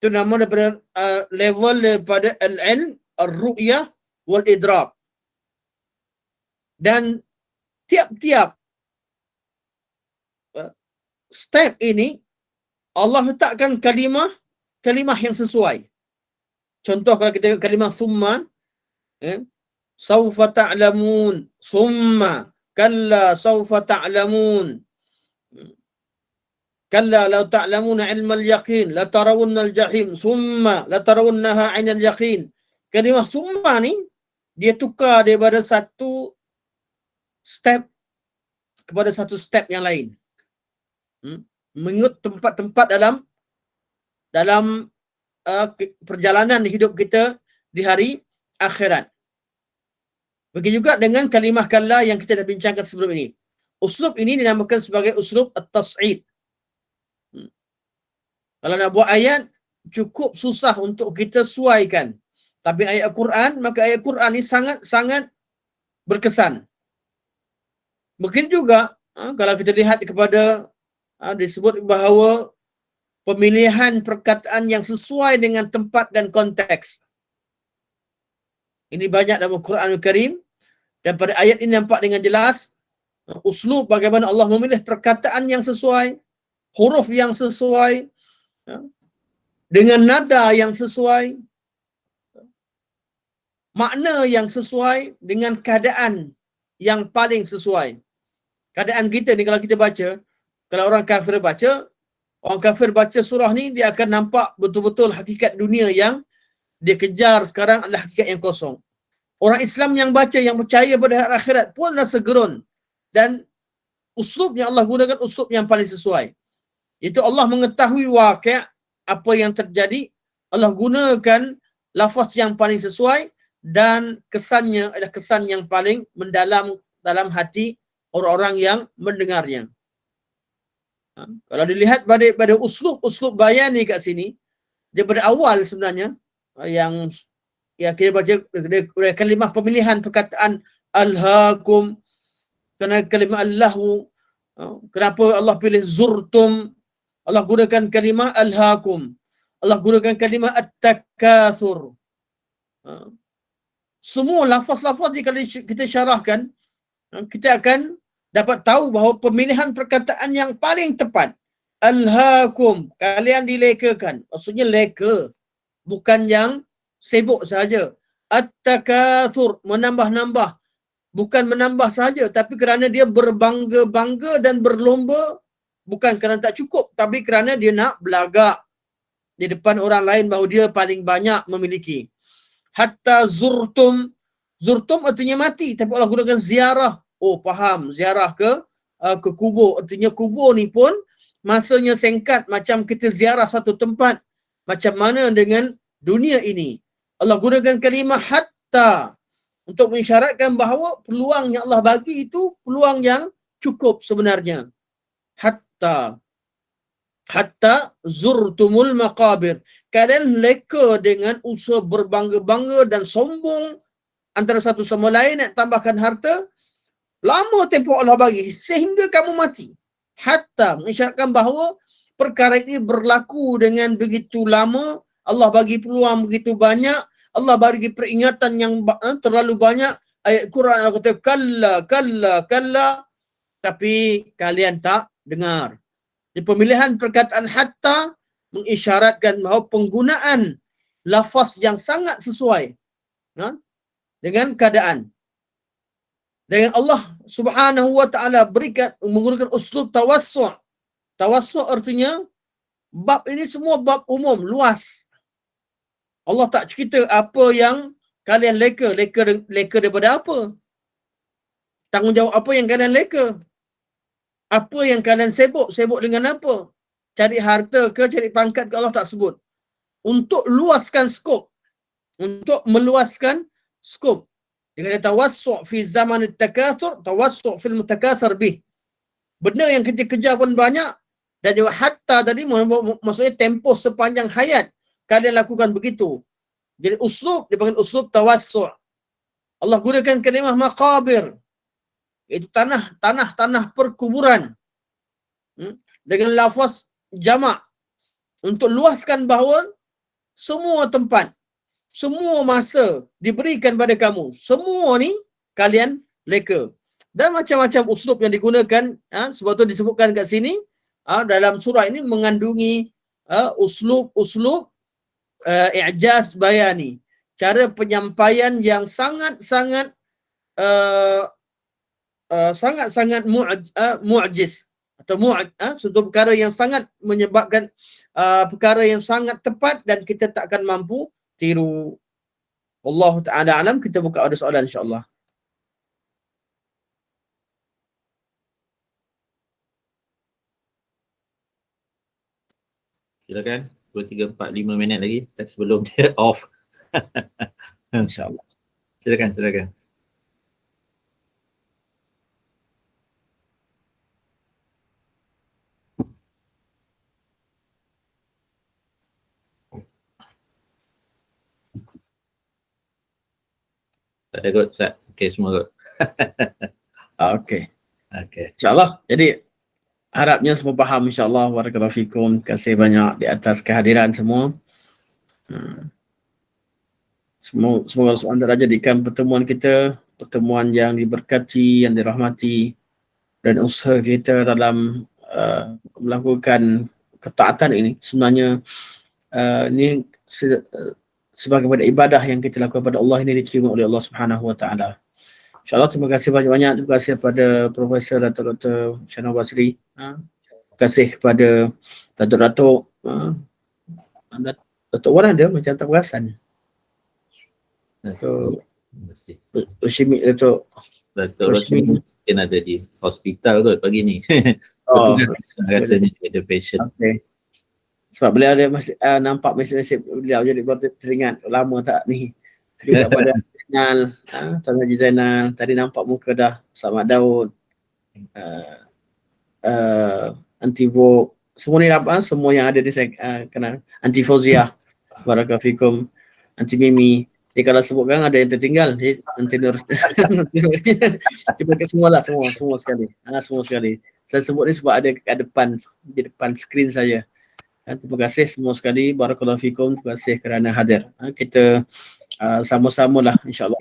Itu nama daripada level daripada al-ilm, al-ru'yah, wal-idrak. Dan tiap-tiap step ini Allah letakkan kalimah yang sesuai. Contoh kalau kita kalimah summa, saufa ta'lamun, summa kalla saufa ta'lamun, kalla law ta'lamuna ilmal yaqin la tarawunnal jahim summa la tarawunnaha 'ainal yaqin. Kalimah summa ni dia tukar daripada satu step kepada satu step yang lain. Mengikut tempat-tempat dalam perjalanan hidup kita di hari akhirat. Begitu juga dengan kalimah kalla yang kita dah bincangkan sebelum ini. Uslub ini dinamakan sebagai uslub at-tas'id. Kalau nak buat ayat, cukup susah untuk kita suaikan. Tapi ayat Al-Quran, maka ayat Al-Quran ini sangat-sangat berkesan. Mungkin juga, kalau kita lihat kepada, disebut bahawa pemilihan perkataan yang sesuai dengan tempat dan konteks. Ini banyak dalam Al-Quran Al-Karim. Dan pada ayat ini nampak dengan jelas, uslub bagaimana Allah memilih perkataan yang sesuai, huruf yang sesuai, dengan nada yang sesuai, makna yang sesuai, dengan keadaan yang paling sesuai. Keadaan kita ni kalau kita baca, kalau orang kafir baca surah ni, dia akan nampak betul-betul hakikat dunia yang dia kejar sekarang adalah hakikat yang kosong. Orang Islam yang baca, yang percaya pada hari akhirat pun rasa gerun. Dan uslub yang Allah gunakan uslub yang paling sesuai. Itu Allah mengetahui waqi' apa yang terjadi, Allah gunakan lafaz yang paling sesuai dan kesannya adalah kesan yang paling mendalam dalam hati orang-orang yang mendengarnya. Kalau dilihat pada uslub bayani kat sini, daripada awal sebenarnya yang kita baca kalimah pemilihan perkataan alhaakum, kerana kalimah allahu, kenapa Allah pilih zurtum, Allah gunakan kalimah alhaakum, Allah gunakan kalimah at-takatsur. Semua lafaz-lafaz ni kalau kita syarahkan, kita akan dapat tahu bahawa pemilihan perkataan yang paling tepat, alhaakum, kalian dilekakan. Maksudnya leka, bukan yang sibuk sahaja. At-takatsur, menambah-nambah. Bukan menambah sahaja, tapi kerana dia berbangga-bangga dan berlomba, bukan kerana tak cukup, tapi kerana dia nak belagak di depan orang lain bahawa dia paling banyak memiliki. Hatta zurtum, zurtum artinya mati, tapi Allah gunakan ziarah. Oh, faham, ziarah ke kubur. Artinya kubur ni pun masanya singkat, macam kita ziarah satu tempat Macam mana dengan dunia ini? Allah gunakan kalimah hatta untuk mengisyaratkan bahawa peluang yang Allah bagi itu peluang yang cukup sebenarnya. Hatta zurtumul maqabir. Kalian leka dengan usaha berbangga-bangga dan sombong antara satu sama lain nak tambahkan harta. Lama tempoh Allah bagi sehingga kamu mati. Hatta mengisyaratkan bahawa perkara ini berlaku dengan begitu lama. Allah bagi peluang begitu banyak. Allah bagi peringatan yang terlalu banyak. Ayat Quran Allah kata kalla. Tapi kalian tak dengar. Di pemilihan perkataan hatta mengisyaratkan bahawa penggunaan lafaz yang sangat sesuai dengan keadaan. Dengan Allah Subhanahu wa taala berikan menggunakan uslub tawassu'. Tawassu' artinya bab ini semua bab umum, luas. Allah tak cerita apa yang kalian leka daripada apa. Tanggungjawab apa yang kalian leka? Apa yang kalian sibuk dengan apa? Cari harta ke cari pangkat ke, Allah tak sebut. Untuk luaskan skop. Untuk meluaskan skop. Dengan tawassu' fi zaman at-takatsur, tawassu' fil mutakatsir bih. Benda yang kita kejar pun banyak, dan juga hatta tadi maksudnya tempoh sepanjang hayat kalian lakukan begitu. Jadi uslub dipanggil uslub tawassu'. Allah gunakan kalimah maqabir, iaitu tanah perkuburan, dengan lafaz jamak untuk luaskan bahawa semua tempat, semua masa diberikan pada kamu. Semua ni kalian leka. Dan macam-macam uslub yang digunakan, sebab tu disebutkan kat sini, dalam surah ini mengandungi uslub i'jaz bayani. Cara penyampaian yang sangat-sangat mu'jiz atau suatu perkara yang sangat menyebabkan perkara yang sangat tepat dan kita tak akan mampu tiru. Allah Ta'ala alam. Kita buka ada soalan insyaAllah. Silakan. 2, 3, 4, 5 minit lagi sebelum dia off. InsyaAllah. Silakan. Tak ada kot, Ustaz. Okey, semua kot. Okey. InsyaAllah. Jadi, harapnya semua faham insyaAllah. Barakallahu fikum. Terima kasih banyak di atas kehadiran semua. Semoga Allah SWT jadikan pertemuan kita pertemuan yang diberkati, yang dirahmati, dan usaha kita dalam melakukan ketaatan ini sebenarnya ini sebagai ibadah yang kita lakukan pada Allah ini diterima oleh Allah Subhanahu wa taala. InsyaAllah terima kasih banyak-banyak. Terima kasih kepada Profesor Dr. Syarah Basri. Terima kasih kepada Datuk Wan ada macam tak perasan. Rashimi Datuk Rashimi mungkin ada di hospital kot pagi ni. Rasanya ada patient. Okay. Sebab beliau ada masih nampak mesej-mesej beliau jadi baru teringat lama tak ni. Juga pada Zainal, Tuan Haji Zainal, tadi nampak muka dah Ustaz Daud, Antivo, semua ni nampak, semua yang ada di saya kenal. Anti Fauziah, Barakallahu fikum, Anti Mimi. Jadi kalau sebutkan ada yang tertinggal, Anti Nur. Terima kasih semua sekali. Semua sekali. Saya sebut ni sebab ada kat depan, di depan skrin saya. Terima kasih semua sekali. Barakallahu fikum. Terima kasih kerana hadir. Kita sama-sama lah insyaAllah.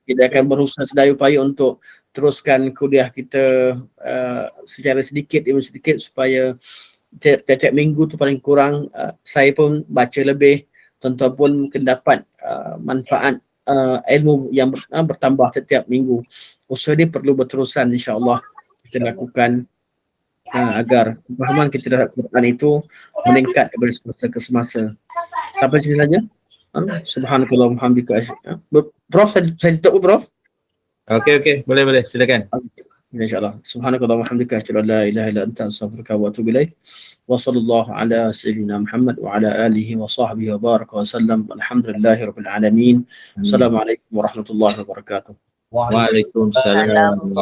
Kita akan berusaha sedaya upaya untuk teruskan kuliah kita secara sedikit demi sedikit supaya tiap minggu tu paling kurang saya pun baca lebih, tuan-tuan pun mungkin dapat manfaat ilmu yang bertambah setiap minggu. Usaha ni perlu berterusan insyaAllah kita lakukan agar pemahaman kita terhadap Quran itu meningkat daripada semasa ke semasa. Sampai sini saja. Subhanakallah walhamdulillah. Prof, saya tutup Prof. Okey, boleh silakan. InsyaAllah. Subhanakallahumma wa hamdika asyhadu an la ilaha illa anta astaghfiruka wa atubu ilaik. Wa sallallahu ala sayyidina Muhammad wa ala alihi wa sahbihi wa baraka wa sallam. Alhamdulillahi rabbil alamin. Assalamualaikum warahmatullahi wabarakatuh. Waalaikumsalam.